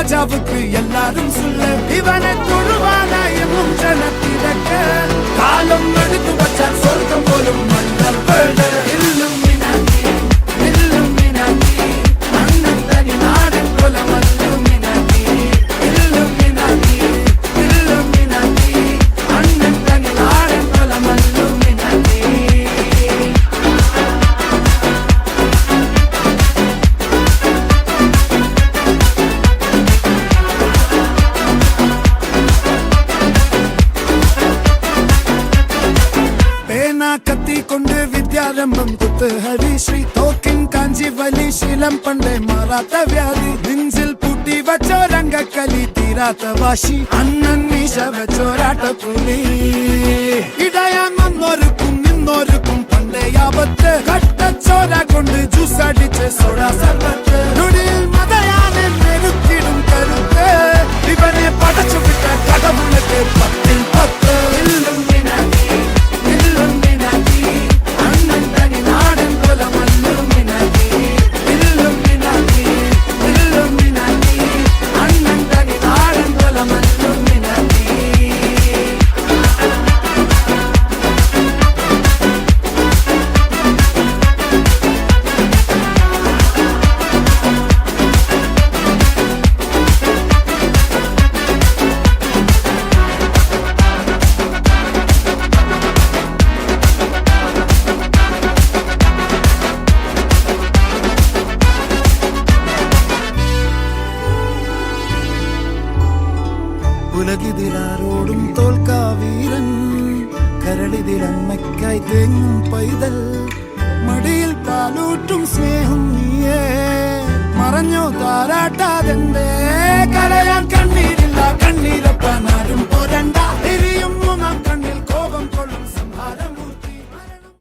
ராஜாவுக்கு எல்லாரும் சொல்ல இவனை தொழுவானா என்னும் ஜனத்திறக்க காலம் எடுத்து வச்சார் சொர்க்கம் போலும் மன்னர் வேட அண்ணன் தனி நாடன் கொல மல்லுமினாட்டி அண்ணன் தனி நாடன் கொல மல்லுமினாட்டி கத்தி கொண்டு வித்யாரம்பம் குத்து ஹரிஸ்ரீ தோக்கின் காஞ்சி வலி சீலம் பண்டை மாறாத்த வியாதி நெஞ்சில் பூட்டி வச்சோ ரங்க கலி தீராத்த வாஷி அண்ணன் மீச வச்சோராட்ட புலி இடையான் ஒன்னொருக்கும் இன்னொருக்கும் பண்டை ஆபத்து கட்டச்சோர கொண்டு ஜூஸ் அடிச்சு சோடா சர்பத்து நுடியில் மதையான நெருக்கிடும் கருத்து இவனே படைச்சு விட்ட கடவுளுக்கு 10 ഉലകിതിലാരോടും തോൽക്കാവീരൻ കരളിതിലമ്മയ്ക്കായി തേങ്ങും പൈതൽ മടിയിൽ പാലൂട്ടും സ്നേഹം നീയേ മറഞ്ഞോ താരാട്ടാതെന്തേ